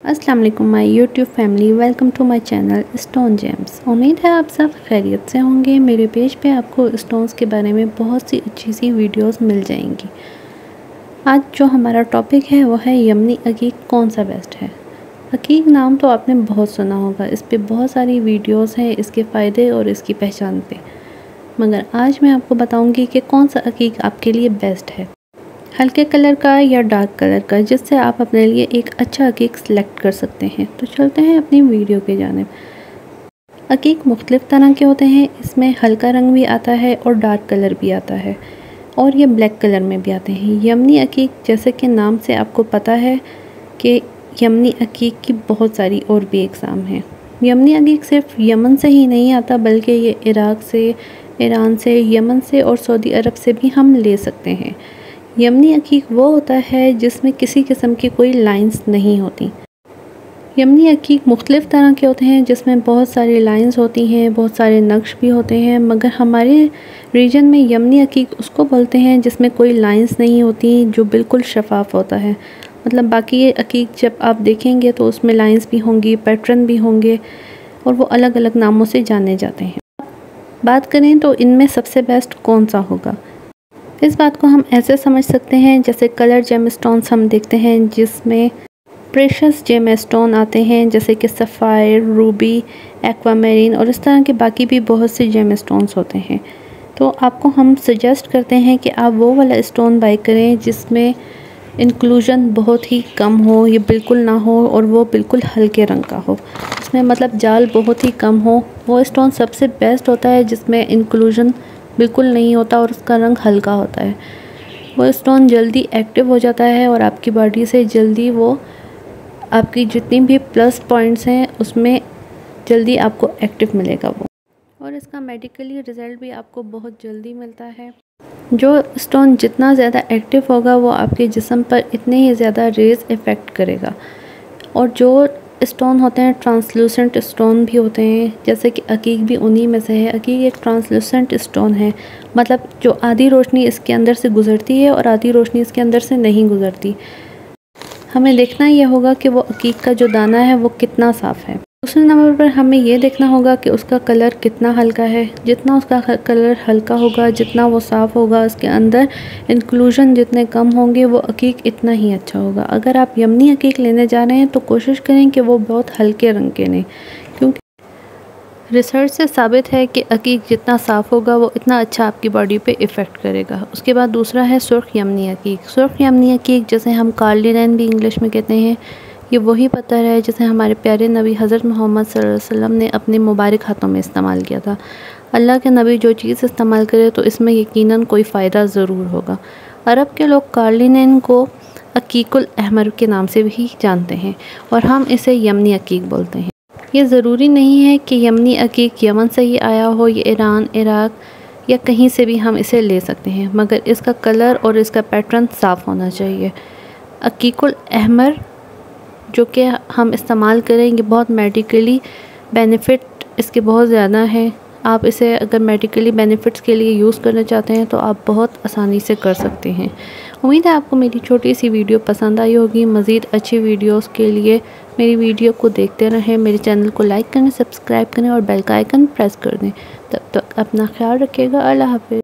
अस्सलाम वालेकुम my YouTube family, welcome to my channel stone gems. उम्मीद है आप सब खैरियत से होंगे। मेरे पेज पे आपको स्टोन्स के बारे में बहुत सी अच्छी सी वीडियोस मिल जाएंगी। आज जो हमारा टॉपिक है वो है यमनी अकीक कौन सा बेस्ट है। अकीक नाम तो आपने बहुत सुना होगा, इस पे बहुत सारी वीडियोस हैं इसके फ़ायदे और इसकी पहचान पे, मगर आज मैं आपको बताऊँगी कि कौन सा अकीक आपके लिए बेस्ट है, हल्के कलर का या डार्क कलर का, जिससे आप अपने लिए एक अच्छा अकीक सेलेक्ट कर सकते हैं। तो चलते हैं अपनी वीडियो के जानिब। अकीक मुख्तलिफ़ तरह के होते हैं, इसमें हल्का रंग भी आता है और डार्क कलर भी आता है, और ये ब्लैक कलर में भी आते हैं। यमनी अकीक, जैसे कि नाम से आपको पता है कि यमनी अकीक की बहुत सारी और भी एग्ज़ाम हैं। यमनी अकीक सिर्फ यमन से ही नहीं आता, बल्कि ये इराक़ से, ईरान से, यमन से और सऊदी अरब से भी हम ले सकते हैं। यमनी अकीक वो होता है जिसमें किसी किस्म की कोई लाइंस नहीं होती। यमनी अकीक मुख्तलिफ़ तरह के होते हैं जिसमें बहुत सारी लाइंस होती हैं, बहुत सारे नक्श भी होते हैं, मगर हमारे रीजन में यमनी अकीक उसको बोलते हैं जिसमें कोई लाइंस नहीं होती, जो बिल्कुल शफाफ होता है। मतलब बाकी ये अकीक जब आप देखेंगे तो उसमें लाइंस भी होंगी, पैटर्न भी होंगे, और वो अलग अलग नामों से जाने जाते हैं। बात करें तो इनमें सबसे बेस्ट कौन सा होगा, इस बात को हम ऐसे समझ सकते हैं जैसे कलर जेम स्टोन्स हम देखते हैं जिसमें प्रेशस जेम स्टोन आते हैं, जैसे कि सफ़ायर, रूबी, एक्वामेरीन और इस तरह के बाकी भी बहुत से जेम स्टोन्स होते हैं। तो आपको हम सजेस्ट करते हैं कि आप वो वाला स्टोन बाय करें जिसमें इंक्लूजन बहुत ही कम हो, ये बिल्कुल ना हो, और वो बिल्कुल हल्के रंग का हो, इसमें मतलब जाल बहुत ही कम हो। वो स्टोन सबसे बेस्ट होता है जिसमें इंक्लूजन बिल्कुल नहीं होता और उसका रंग हल्का होता है। वो स्टोन जल्दी एक्टिव हो जाता है और आपकी बॉडी से जल्दी वो आपकी जितनी भी प्लस पॉइंट्स हैं उसमें जल्दी आपको एक्टिव मिलेगा वो, और इसका मेडिकली रिज़ल्ट भी आपको बहुत जल्दी मिलता है। जो स्टोन जितना ज़्यादा एक्टिव होगा वो आपके जिस्म पर इतने ही ज़्यादा रेज़ इफ़ेक्ट करेगा। और जो स्टोन होते हैं ट्रांसलूसेंट स्टोन भी होते हैं, जैसे कि अकीक भी उन्हीं में से है। अकीक एक ट्रांसलूसेंट स्टोन है, मतलब जो आधी रोशनी इसके अंदर से गुज़रती है और आधी रोशनी इसके अंदर से नहीं गुज़रती। हमें देखना ये होगा कि वो अकीक का जो दाना है वो कितना साफ़ है। दूसरे नंबर पर हमें ये देखना होगा कि उसका कलर कितना हल्का है। जितना उसका कलर हल्का होगा, जितना वो साफ़ होगा, उसके अंदर इंक्लूजन जितने कम होंगे, वो अकीक इतना ही अच्छा होगा। अगर आप यमनी अकीक लेने जा रहे हैं तो कोशिश करें कि वो बहुत हल्के रंग के लें, क्योंकि रिसर्च से साबित है कि अकीक जितना साफ़ होगा वो इतना अच्छा आपकी बॉडी पे इफ़ेक्ट करेगा। उसके बाद दूसरा है सुर्ख यमनी अकीक। सुर्ख यमनी अकीक, जैसे हम कार्लिनन भी इंग्लिश में कहते हैं, ये वही पत्थर है जिसे हमारे प्यारे नबी हज़रत मोहम्मद सल्लल्लाहु अलैहि वसल्लम ने अपने मुबारक हाथों में इस्तेमाल किया था। अल्लाह के नबी जो चीज़ इस्तेमाल करे तो इसमें यकीनन कोई फ़ायदा ज़रूर होगा। अरब के लोग कार्लिनन को अकीकुल अहमर के नाम से भी जानते हैं, और हम इसे यमनी अकीक बोलते हैं। ये ज़रूरी नहीं है कि यमनी अकीक यमन से ही आया हो, ये ईरान, इराक़ या कहीं से भी हम इसे ले सकते हैं, मगर इसका कलर और इसका पैटर्न साफ़ होना चाहिए। अकीकुल अहमर जो कि हम इस्तेमाल करेंगे, बहुत मेडिकली बेनिफिट इसके बहुत ज़्यादा हैं। आप इसे अगर मेडिकली बेनिफिट्स के लिए यूज़ करना चाहते हैं तो आप बहुत आसानी से कर सकते हैं। उम्मीद है आपको मेरी छोटी सी वीडियो पसंद आई होगी। मज़ीद अच्छी वीडियोस के लिए मेरी वीडियो को देखते रहें। मेरे चैनल को लाइक करें, सब्सक्राइब करें और बेल का आइकन प्रेस कर दें। तब तक अपना ख्याल रखिएगा। अल्लाह हाफ़िज़।